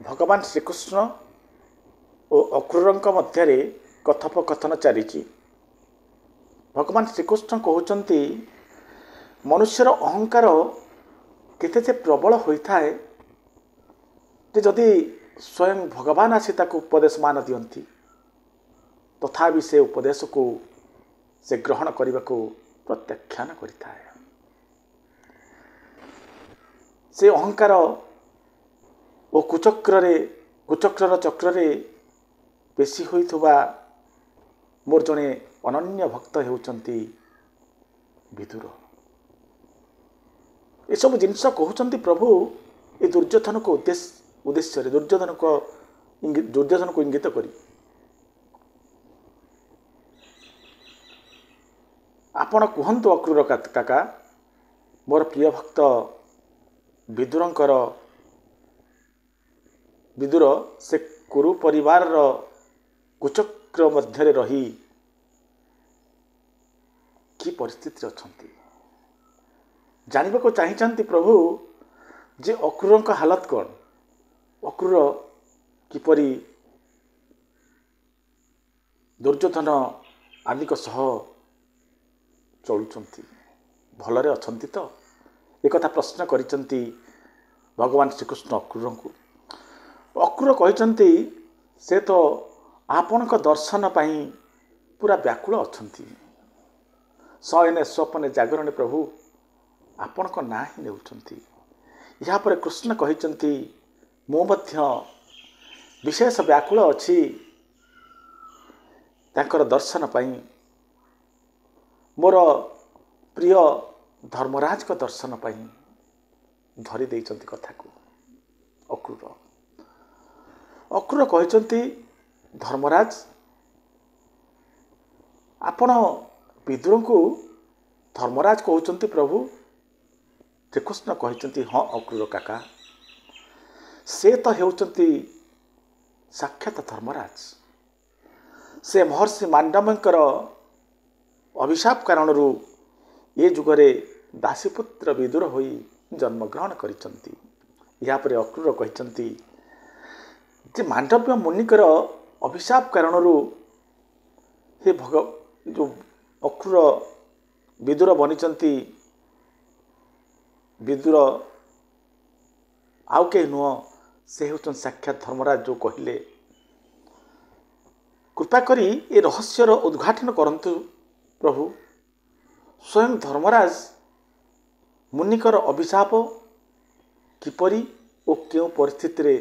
भगवान श्रीकृष्ण और अक्रूर मध्य कथोपकथन चली। भगवान श्रीकृष्ण कहते मनुष्यर अहंकार केते प्रबल होता है कि जदि स्वयं भगवान आसी ताको उपदेश मान दियंती तथापि से उपदेश को से ग्रहण करने को प्रत्याख्यान करता है। से अहंकार और कुचक्र चक्र बेसी होइथुबा मोर जने अनन्य भक्त होउचंती विदुर। ये सब जिनस कहउचंती प्रभु ये दुर्योधन को उद्देश्य दुर्योधन को इंगित करी आपण कहतु अक्रूर काका मोर प्रिय भक्त विदुर से कुरु परिवार कुचक्र मध्य रही कि परिस्थिति अच्छी जानवा को चाहती प्रभु जे अक्रूर का हालत कौन, अक्रूर किपरि दुर्योधन आदि सह चलुंट भलरे अच्छंती तो एक प्रश्न करिसंती भगवान श्रीकृष्ण अक्रूर को। अक्रूर कहते से तो आपण दर्शन पाई पूरा व्याकुल अच्छी शयने स्वप्ने जागरण प्रभु आपण को ना ही नेउछंती। यहाँ पर कृष्ण कहते मो मध्य विशेष व्याकुल अच्छी तांकर दर्शन पाई मोर प्रिय धर्मराज को दर्शन पाई धरी देइचंती कथा को। अक्रूर कहते धर्मराज आपण विदुर को धर्मराज कहते प्रभु। श्रीकृष्ण कहते हाँ अक्रूर काका से तो होउचंती साक्षात धर्मराज। से महर्षि मांडवंकर अभिशाप कारण ये जुगरे दासीपुत्र विदुर होई जन्मग्रहण करिसंती। यहाँ पर अक्रूर कहते जे मांडव्य मुनिकर अभिशाप कारण हे जो अक्रूर विदुर बनिचंती विदुर आउ के नुह से होचन साक्षात धर्मराज जो कहले कृपा करी ए रहस्यर उद्घाटन करंतु प्रभु। स्वयं धर्मराज मुनिकर अभिशाप किपरि ओ क्यों परिस्थिति रे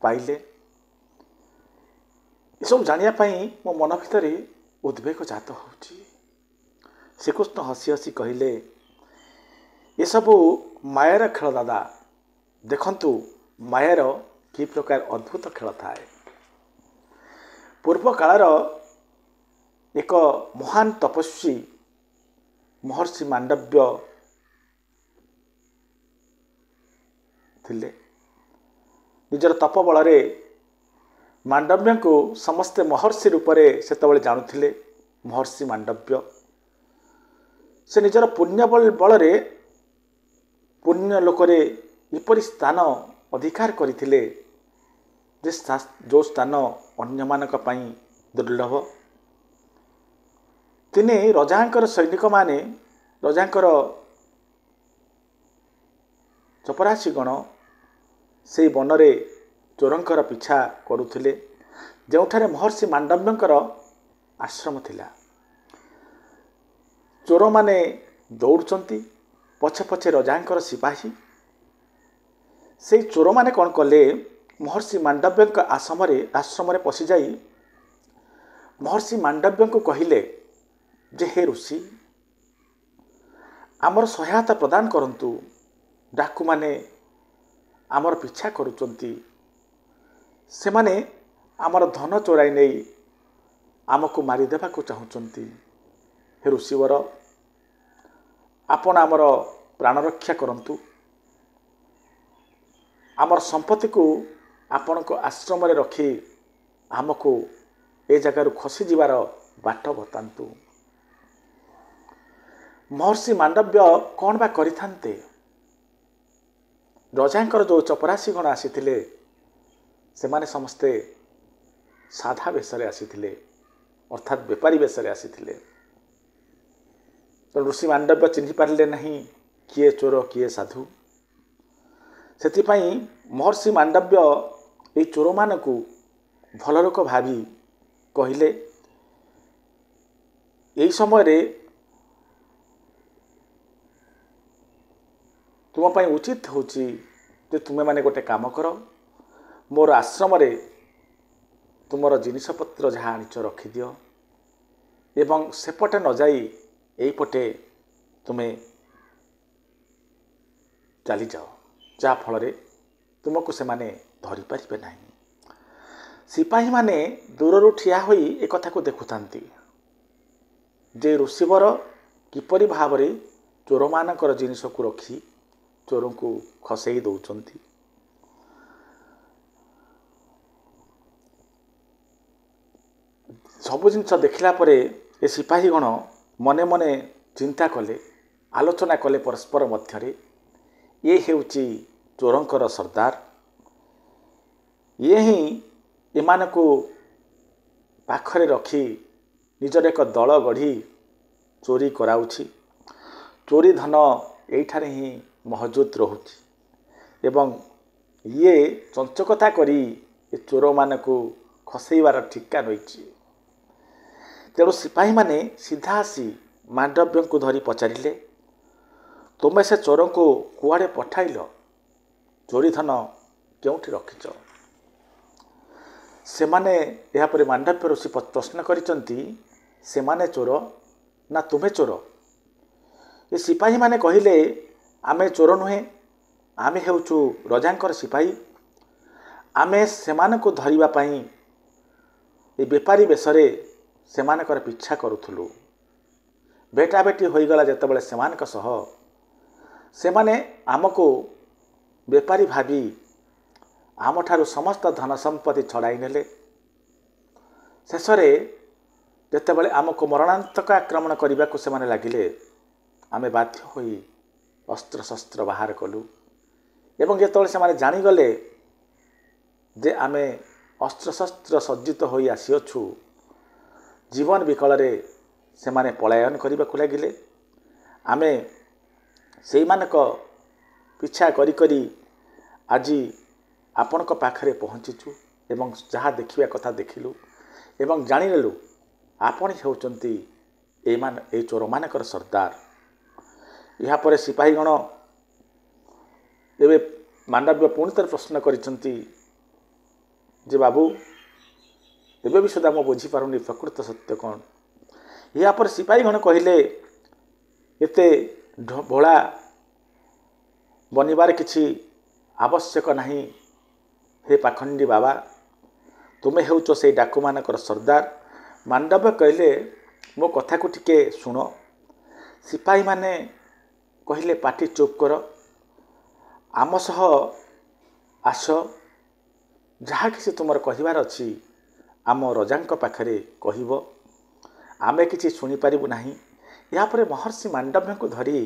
पाइले सब जानिया पाई मो मन भितर उद्वेग जात होची। श्रीकृष्ण हसी हसी कहले ये सबू मायर खेल दादा देखंतु मायर कि प्रकार अद्भुत खेल थाए। पूर्व कालर एक महान तपस्वी महर्षि मांडव्य थिले। निजर तप बल मांडव्य को समस्ते महर्षि रूपरे सेतबेले जानुथिले। महर्षि मांडव्य से निजर पुण्य बल पुण्य लोकरे इपरि स्थान अधिकार करथिले जो स्थान अन्य मानक पई दुर्लभ। तिने रजांकर सैनिक माने रजांकर चपरासी गण से बनरे चोरंकर पिछा करुथिले जोठारे महर्षि मांडव्यंकर आश्रम थिला। चोर माने दौड़चंती पछे पछे रजांकर सिपाही। से चोर माने कौन कले महर्षि मांडव्यंक आश्रम पशि जाई महर्षि मांडव्यंक कहिले जे हे ऋषि आमर सहायता प्रदान करंतु डाकू माने आमर पिछा करुचंती से माने आमर धन चोराई नहीं आमको मारिदेवा को चाहूँगी। हे ऋषिवर आपण आमर प्राण रक्षा करंतु आमर संपत्ति को आपण को आश्रम रे रखी आमको ए जगार खसी जीवार बाट बतांतु। महर्षि मांडव्य कौन बा करिथान्ते रजांकर जो 84 गण आसीथिले सेमाने समस्ते साधा बेशरे आसीथिले अर्थात बेपारी बेशरे आसीथिले। तो ऋषि मांडव्य चिन्हि पारिले नहीं किए चोर किए साधु। सेथिपाई महर्षि मांडव्य ये चोर मानकु भल लोक भावी कहिले यही समय रे तुम पाई उचित होची जे तुमे माने गोटे काम कर मोर आश्रम रे तुमर जिनिसपत्र जहाँ आनिच रखिदियो एवं सेपटे न जाई एई पटे तुम्हें चली जाओ जा फल रे तुमको से माने धरी पारिबे नहीं। सिपाही माने दूररू ठिया होई एक कथा को देखुथांती जे ऋषिवर किपरि भावरे चोर मानकर जिनिस को रखी चोर को खसई दौचंती। सबु जिनस देखला परे ए सिपाही गण मने मने चिंता कले आलोचना कले परस्पर मध्यरे ये हेउची चोरंकर सरदार ये ही एमानकु पाखरे रखी निजर एक दल गढ़ी चोरी कराउछि। चोरी धन एठारे ही महजूद रहुछि एवं ये चंचकता करी ए चोर मानकु खसैबार ठिका नइछि। तेणु सिपाही माने सीधा आसी मांडव्य को धरी पचारिले तुमे से चोर को कुआड़े पठाइल चोरी धन केउठी रखिच। सेमाने या परे मांडव्य ऋषि प्रश्न करिसंती सेमाने चोर ना तुमे चोर। ये सिपाही माने कहिले आमे चोर नुहे आमे हेउचु रजांकर सिपाही आमे सेमान को धरिबा पई ए बेपारी बेसरे सेमानकर पिछा करुथुलु। बेटा बेटी होईगला जेतेबेले सेमानक सह सेमाने आमको बेपारी भावी आमठारु समस्त धन संपत्ति छड़ाई नेले। शेषरे जेतेबेले आमको मरणांतक आक्रमण करने को सेमाने लागिले आमे बाध्य होई अस्त्र शस्त्र बाहर कलु एवं जेतेबेले सेमाने जानिगले जे आमे अस्त्र शस्त्र सज्जित होई आसीअछु जीवन विकल रे सेमाने पलायन करने को लगिले। आमे सेई मानक पिछा करी करी आज आपणक पाखरे पहुँचीचु एवं जहाँ देखिया कथा देखिलु एवं जानिनेलु आपण हेउचंती ए चोर मानकर सरदार। या परे सिपाही गण एबे मांडव्य पुणी तर प्रश्न करिसंती जे बाबू एबे भी सुधा मो बुझी पारुनी प्रकृत सत्य कौन। या पर सिपाही गण कहिले एते भोला बनिबार किछि आवश्यक नहीं हे पाखंडी बाबा तुमे हेउचो से डाकू मानकर सरदार। मांडव्य कहले मो कथा को टिके सुनो। सिपाही माने कहले पाटी चुप कर आम सह आस जहाँ किसी तुमर कहिबार अछि आम रजांक पाखरे कहिबो आमे किछि सुनि पारिबु नाही। या परे महर्षि मांडव्य को धरी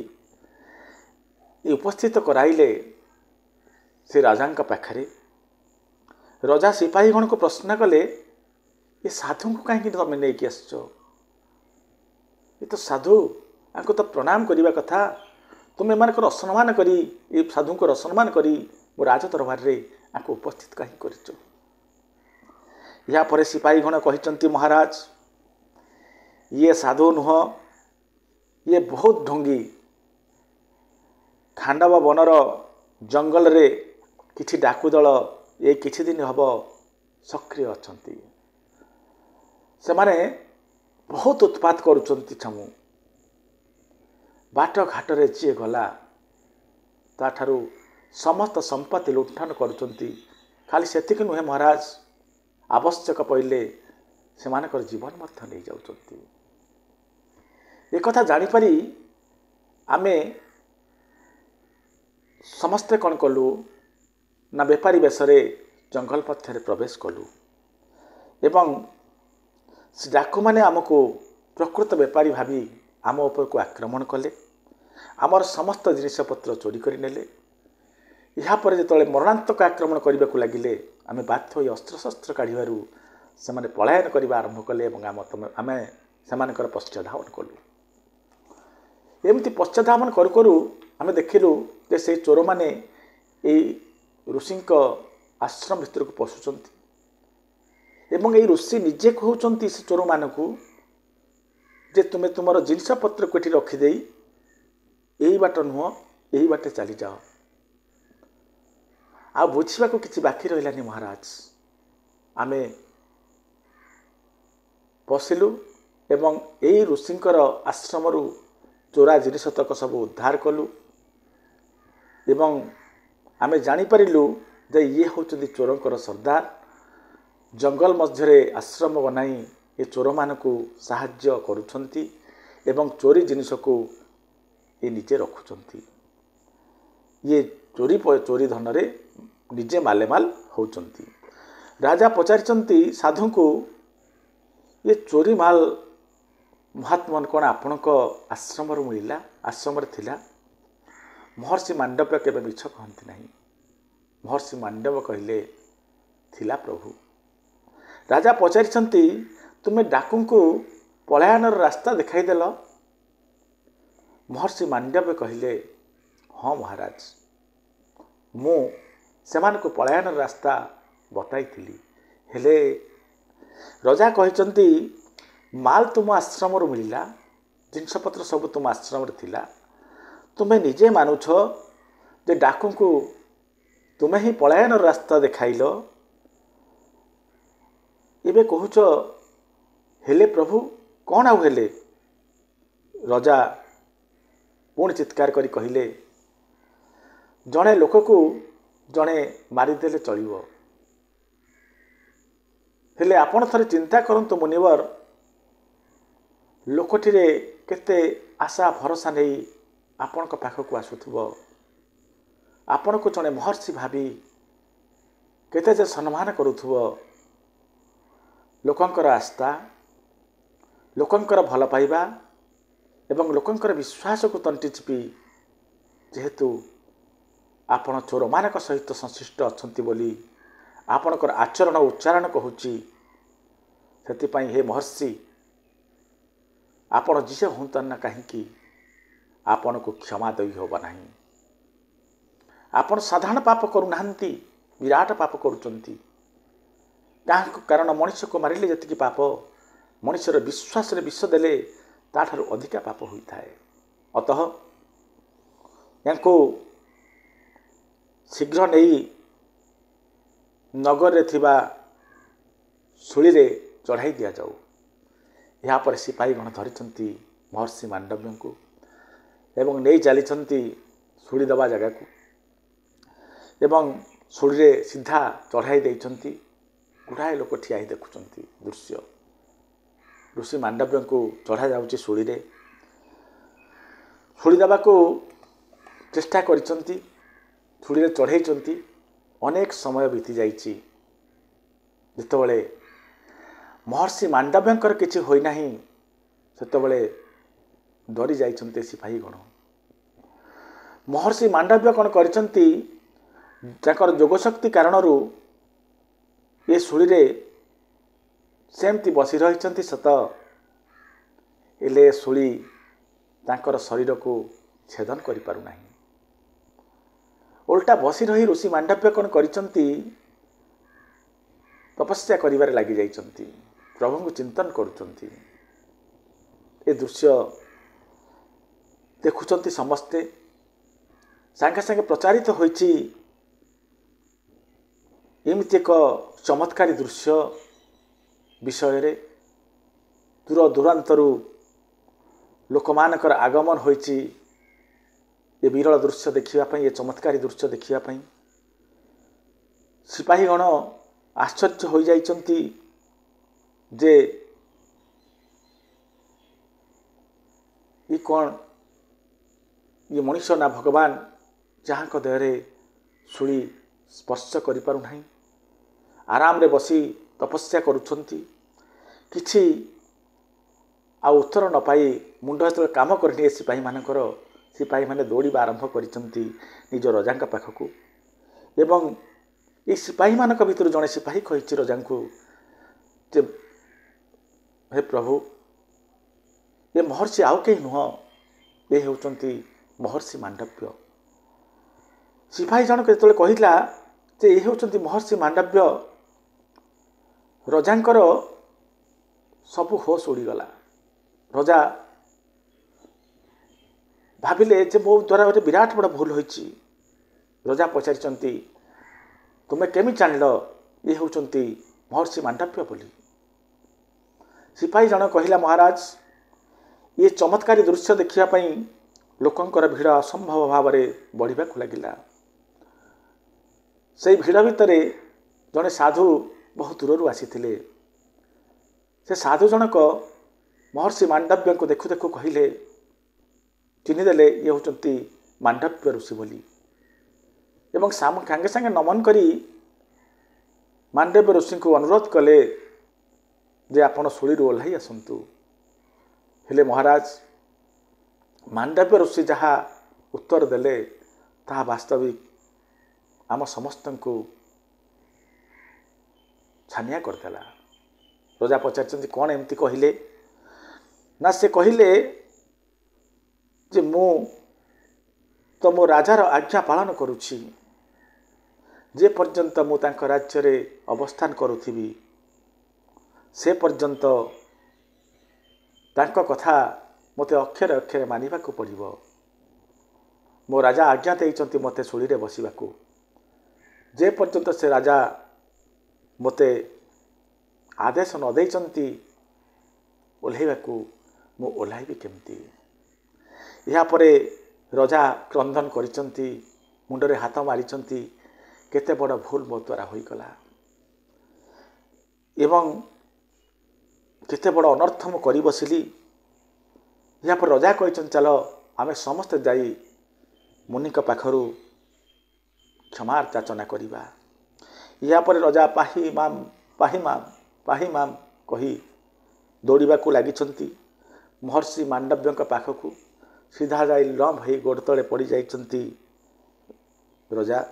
उपस्थित कराइले से राजांक पाखरे। रजा सिपाही गण को प्रश्न कले ये साधु को कहीं तुम नहीं कि आसछ ये तो साधु आंको तो प्रणाम करने कथा तुम एम असम्मान करी ये साधु को असम्मान करी मो राज दरबार रे आंको उपस्थित कहीं कर। या परे सिपाही गण कहिचंती महाराज ये साधु नुह ये बहुत ढोंगी खांडव बनर जंगल रे किछि डाकू दल ये किछि दिन हब सक्रिय अछंती से माने बहुत उत्पात करुचंती छमु बाट घाट रे जे गला ताठारु समस्त संपत्ति लुंठन करुचंती। खाली सेतिक नुहे महाराज आवश्यक पड़े से मानकर जीवन मध्य नहीं जाउचंती। एक कथा जानी पारी आमे समस्ते कौन कलु ना बेपारी बेसरे जंगल पथरे प्रवेश कलु एवं से डाकू माने आमको प्रकृत बेपारी भावी आम उपर को आक्रमण कले आमर समस्त जिनिसपत्र चोरी कर नेले यापर जो मरणांतक आक्रमण करने को लगिले आम बाध्य हो अस्त्रशस्त्र काढ़ू से पलायन करने आरंभ कले आम से पश्चाधावन कलु। एमती पश्चाधावन करू आम देखिलु जे से चोर मैंने ऋषि आश्रम भितर को पशुंट एवं ये ऋषि निजे कहते से चोर मानक जे तुम्हें तुम जिनपत्र को रखिदे यही बाट नुह यही बाटे चली जाओ आ बुझा को किसी बाकी रही महाराज आमे पशिलु एवं यही ऋषिंकर आश्रम चोरा जिनिस तक सब उद्धार कलु एवं आमे जानिपारिलु जे ये होचंदी चोरंकर सरदार जंगल मध्यरे आश्रम बनाई ये चोर मानकु साहाय्य करुछंती एवं चोरी जिनिस को ये निजे रखुछंती ये चोरी धन रे निजे मालेमाल होचंती। राजा पचारिचंती साधु को ये चोरी माल महात्मा कौन आपण आश्रम मिलला आश्रम थिला। महर्षि मांडव्य केबे मिछ कहती नहीं। महर्षि मांडव्य कहले थिला प्रभु। राजा पचारिचंती तुम्हें डाकू को पलायन रास्ता देखाईदेल। महर्षि मांडव्य कहले हाँ महाराज मु सेमान को पलायन रास्ता बताई हेले राजा कहते माल तुम आश्रम मिलला जिनपत्र सब तुम आश्रम थिला तुम्हें निजे मानुछ जे डाकू को तुम्हें ही पलायन रास्ता देखाइल एबे कहूच हेले प्रभु कौन आउ हेले। राजा पुणी चित्कार करी कहले जड़े लोक को जड़े मारिदेले चलिबो हेले आपण थरे चिंता करंतु मुनिवर लोकटी केते आशा भरोसा नहीं आपण पाखक आसुथिबो आपण को जड़े महर्षि भावी केते जे सम्मान करुथिबो लोकंकर आस्था लोकंकर भल पाइबा एवं लोकंकर विश्वास को तंटी चिपी जेहेतु आपण चोर मानक सहित संश्लिष्ट अच्छा बोली आपणकर आचरण उच्चारण कहूची से हे महर्षि आपण जिसे हूँ ना कहीं आपण को क्षमा दई होबा नहीं। आपण साधारण पाप करूना विराट पाप करुचंती कारण मनुष्य को मारिले जी पाप मनुष्यर विश्वास रे विष देले ताठार अधिका पाप होता है। अतः या शीघ्र नहीं नगर थिबा शुली रे चढ़ाई दिया जाऊ। यहाँ पर सिपाही गण धरिचंती महर्षि मांडव्य को एवं नहीं चली शुली दबा जगह को एवं शुली रे सीधा चढ़ाई देइचंती। गुड़ाए लोक ठिया ही देखुंट दृश्य ऋषि मांडव्य को चढ़ा जाऊँगी शुली रे शुली दबा को चेष्टा करिचंती शुली रे चढ़ाई अनेक समय बीती जाइए जितेबले महर्षि मांडव्यंकर किछि होई नाही सेतेबले डरी जाइछन्ते सिपाही गण। महर्षि मांडव्य कौन करिसंती ताकर जोगशक्ति कारणरू ये शुली रे सेमती बसी रहिचंती सत एले शुली ताकर शरीर को छेदन करि पारु नाही। उल्टा बसी रही ऋषि मांडव्य कौन करिसंती तपस्या करिबारे लागि जाइछंती प्रभु को चिंतन करुचंती। ए दृश्य देखुचंती समस्ते सांगे सांगे प्रचारित होइछि एमिति एक चमत्कारी दृश्य विषय रे दूर दूरांतरू लोकमानकर आगमन होइछि ये विरल दृश्य देखा ये चमत्कारी दृश्य देखा सिपाही गण आश्चर्य हो जाइछंती जे ये कौन ये मनुष्य ना भगवान जहाँ को देहरे शुली स्पर्श करि पारु नाही आराम रे बसी तपस्या करुछंती किछि आ उत्तर न पाई मुंड जो काम करनी सिपाही मानकर सिपाही माने दौड़ा आरंभ करिसंती निज रजा पाखक एवं ये सिपाही मानक भितर जड़े सिपाही कही राजा को जे हे प्रभु ये महर्षि आउ कहीं नुह ये होती महर्षि मांडव्य। सिपाही जनक जो कहला जे ये होती महर्षि मांडव्य रजांकर सबु होश उड़ीगला। रजा भाविले जे मो द्वारा गोटे विराट बड़ भूल होईची। रजा पचारि तुम्हें केमी जान ये होती महर्षि मांडव्य बोली। सिपाही जन कहला महाराज ये चमत्कारी दृश्य देखापी लोकंकर भिड़ असंभव भाव में बढ़ा लगिला। से भिड़ भितर जड़े साधु बहुत दूर आसी से साधु जनक महर्षि मांडव्य को देखु देखु कहले चिन्हीदेले ये होती मांडव्य ऋषि बोली। एवं सांगे सांगे नमन करी मांडव्य ऋषि को अनुरोध कले जे आपण शूली ओह्लाई आसतु। हेले महाराज मांडव्य ऋषि जहाँ उत्तर देले ता वास्तविक आम समस्त को छानिया करदेला। राजा पचार कौन एमती कहले ना से कहले जे मु तो मो राजार आज्ञा पालन करुछि जे पर्यंत मु तांको राज्य रे अवस्थान करुथिबी से पर्यंत तांको कथा मते अक्षरे अक्षरे मानिबाकू पड़िबो। मो राजा आज्ञा देइचंती मते शूली रे बसिबाकू जे पर्यंत से राजा मते आदेश न देइचंती ओल्हाइबाकू मु ओल्हाइबी केमती। या परे राजा क्रंदन करिचंती मुंडरे हाथ मारिचंती केते बड़ भूल मो द्वारा होइगला एवं केते बड़ अनर्थ मु करि बसिली। या पर राजा कहिचन चलो आमे समस्त जाई मुनिक पाखरु क्षमा याचना करिबा। या पर राजा पाही माम पाही माम पाही माम कही दौड़ाकू लगी महर्षि मांडव्य पाखक सीधा जाई लंब हो गोड़ तले पड़ जाइछंती। राजा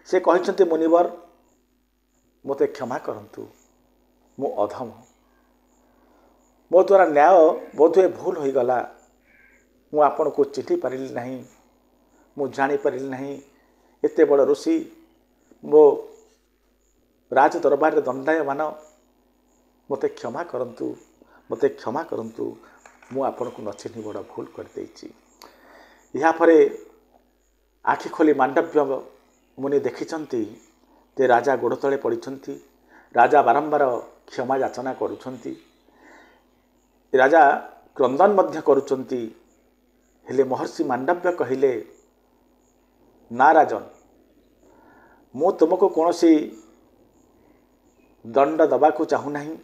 से कहते मुनिवर मते क्षमा करंतु मु अधम मो द्वारा न्याय बोधे भूल हो गला। मु आपण को चिठी पारिली नहीं मु जानी पारिली नहीं एते बड़ ऋषि मो राज दरबार दंडायमान मते क्षमा करंतु मु आपण को नचिनी बड़ भूल कर देछि। या परे आखि खोली मांडव्य मुनि देखिचंती जे राजा गोड़ तले पड़िछंती। राजा बारंबार क्षमा याचना करुछंती। राजा क्रंदन मध्य करुछंती। हेले महर्षि मांडव्य कहिले ना राजन मु तुमको कौनसी दंड दबाकू चाहू नहीं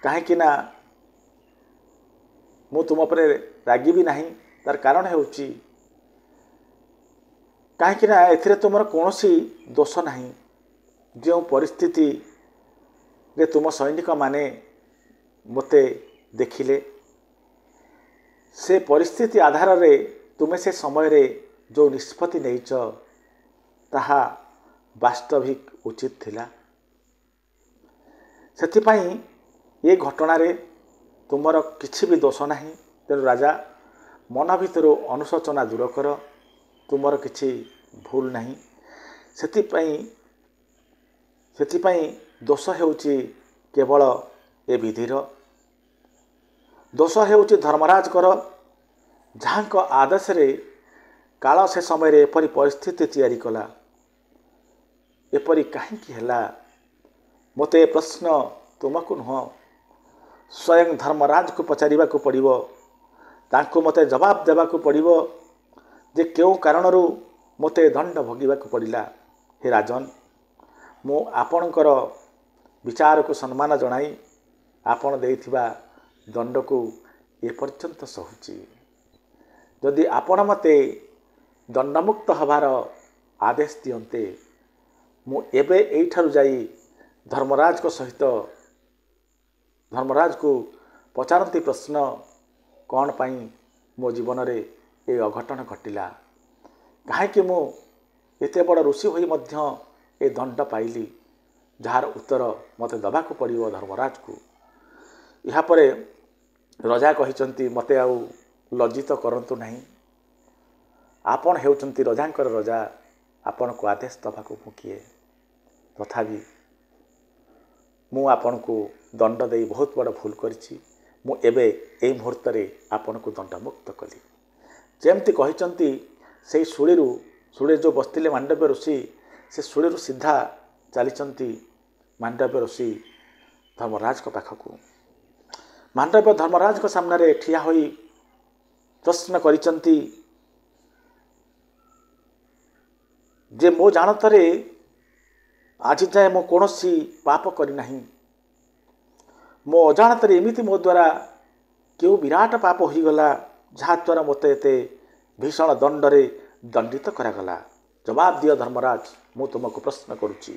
कहीं ना मु तुम पर रागी भी नहीं। तार कारण होउची कहीं ना एथिरे तुमर कौनसी दोष नहीं। जो परिस्थिति रे तुम सैनिक माने मते देखिले से परिस्थिति आधार रे तुमे से समय रे जो निष्पत्ति नहींच ताहा वास्तविक उचित थिला। सेथिपाई ये घटना रे तुमर किछि भी दोष नहीं। तेणु राजा मन भितर अनुशोचना दूर कर तुमर किछि भूल नहीं। सेथिपाई दोष हेउची केवल ए विधिर दोष हेउची धर्मराज कर जहाँक आदेश रे काल से समय रे एपरी परिस्थिति तैयारी कला। एपरी काहींकी हैला मते प्रश्न तुमको नुह स्वयं धर्मराज को पचारिबा को पड़िबो। तांको मते जवाब देबा को पड़िबो जे केउ कारणरू मते दंड भोगिबा को पड़िला। हे राजन मु आपणकर विचार को सम्मान जणाई आपण देइथिबा दंड को ए पर्यंत सहुची। जदि आपण मते दंडमुक्त हबार आदेश दियंते मु एबे एठारु जाई धर्मराज को सहित धर्मराज को पचारती प्रश्न कौन पाई मो जीवन रे ए अघटन घटिला कहीं मु एते बड़ ऋषि होई मध्य ए दंड पाइली जार उत्तर मते दबाकू पड़िबो धर्मराज को। या परे राजा कहिचंती मते आउ लज्जित करंतु नहीं, आपण हेउचंती राजांकर राजा, आपण को आदेश दबाकू मु किए, तथापि मु आपण को दंड दे बहुत बड़ भूल करिछि। मु एबे एई मुहूर्त रे आपण को दंड मुक्त कली। जेमती कहिचंती सेई सुळे जो बसतिले मांडव्य ऋषि, से सुळे सीधा चलीचंती मांडव्य ऋषि धर्मराज को पाखकू। मांडव्य धर्मराज को सामने रे ठिया होई प्रश्न करिचंती जे मो जानतरे आज जाए मो कौनसी पाप करी नहीं, मो अजाणतरे एमिति मो द्वारा क्यों विराट पाप हो गला जहा द्वारा मते एते भीषण दंडरे दंडित करागला। जवाब दियो धर्मराज, मु तुमको प्रश्न करुच्ची।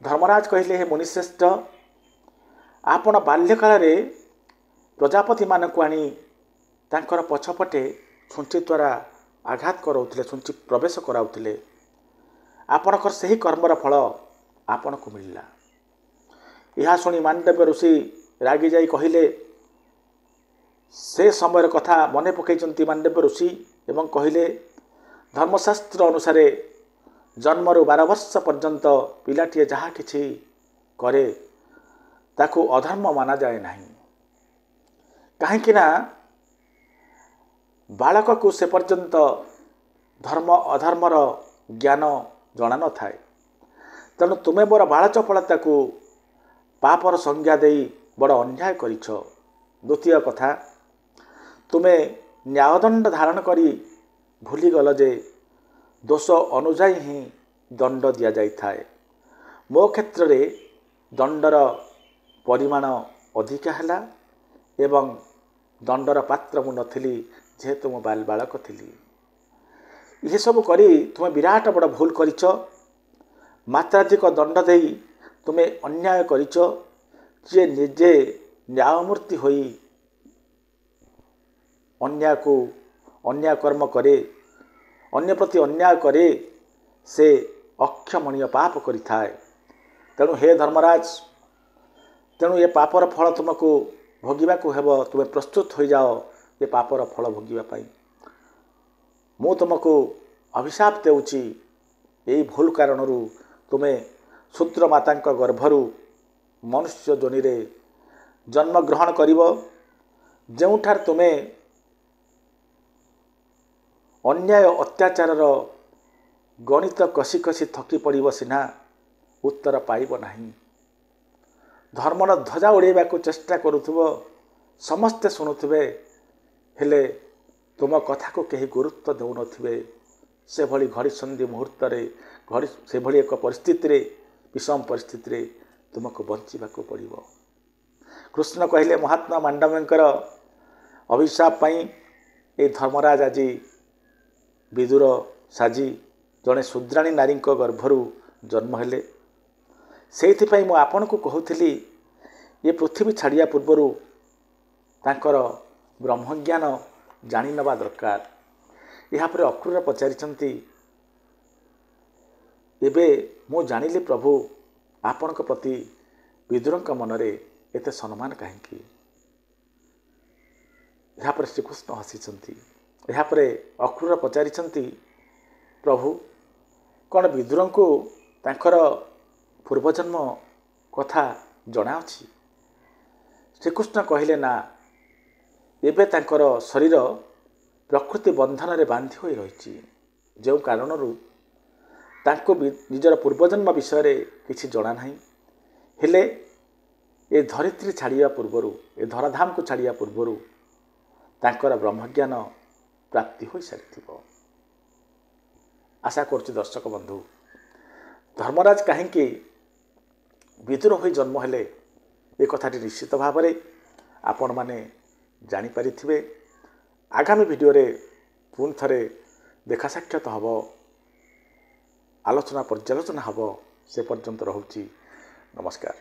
धर्मराज कहले, हे मुनिश्रेष्ठ, आपण बाल्यकाल रे प्रजापति मानक आनी तांकर पछपटे छुंची द्वारा आघात कराउथिले, छुंची प्रवेश कराउथिले। आपणकर सही कर्मर फल आपण को मिलला। यह शुणी मांडव्य ऋषि रागी जाई कहले, से समय कथा मने पकईचंती मांडव्य ऋषि एवं कहले, धर्मशास्त्र अनुसार जन्मरु 12 वर्ष पर्यंत पिलाटीए जहा किछि करे ताकू अधर्म माना जाए नहीं। कहीं बालक को से पर्यंत धर्म अधर्मर ज्ञान जना न थाए। तेणु तुमे मोर बाल चपलता को पापर संज्ञा दे बड़ अन्याय करिछ। द्वितीय कथा, तुमे न्यायदंड धारण करी भूली गल जे दोष अनुजाई ही दंड दिया जाई थाए। मो क्षेत्र रे दंडर परिमाण अधिका हैला एवं दंडर पात्र मु नथिली, जेहेतु मो बालक थिली। यह सब करी तुमे विराट बड़ भूल करिछ। मात्राधिक दंड देई तुमे अन्याय करिछ। जे निजे न्यायमूर्ति होई अन्याय कर्म करे, अन्य प्रति अन्याय करे, से अक्षमणीय पाप करि थाए। तेणु हे धर्मराज, तेणु ये पापर फल तुमको भोगिबा को हेबो। तुमे प्रस्तुत हो जाओ ये पापर फल भोगिबा पाई। मु तुमको अभिशाप देउची, यही भूल कारणरू तुमे शूद्र मातांक गर्भरू मनुष्य जोनि रे जन्म ग्रहण करिवो, जेउठार तुमे अन्याय अत्याचार गणित कसी कसी थकी पड़िबो सिना उत्तर पाइब नहीं। धर्मर ध्वजा उड़ेबा को चेष्टा करुथुबो, समस्ते शुणुथिबे, हेले तुम कथा को कहीं गुरुत्व देउ नथिबे। से भली घड़ी संधि मुहूर्त रे घड़ी से भली एक परिस्थिति रे, विषम परिस्थिति रे तुमको बंचिबाको पड़िबो। कृष्ण कहले, महात्मा मांडव्यंकर अभिशाप पाई ए धर्मराज आज विदुर साजी जड़े शूद्राणी नारी गर्भरू जन्म हेले। से मु आपण को कहूली, ये पृथ्वी छाड़िया पूर्वर तांकर ब्रह्मज्ञान जानी नवा दरकार। यहाँ पर अक्रूर पचारिछंती, एबे मु जानिली प्रभु आपण प्रति विदुरंक मनरे एते सम्मान कहीं। यहाँ पर श्रीकृष्ण हसिछंती। यहाँ पर अक्रूर पचारिछंती, प्रभु कौन विदुरंको तांकर पूर्वजन्म कथा जना अछि? श्रीकृष्ण कहले, ना, एबे तांकर शरीर प्रकृति बंधन रे बांधी होई रहिछि, जो कारणरू तांको निजर पूर्वजन्म विषय रे किछि जना नाही। हेले ए धरित्री छाड़िया पूर्वरू, ए धराधाम को छाड़िया पूर्वरू तांकर ब्रह्मज्ञान प्राप्ति होई सारिथिबो। आशा करछि दर्शक बंधु, धर्मराज कहीं विदुर होई जन्म हेले ए कथाटी निश्चित भाव में आपण माने जानी पारिथिबे। आगामी वीडियो रे पुन थरे देखा साक्षात हबो, आलोचना पर्यालोचना हबो। से पर्यंत रहुछि, नमस्कार।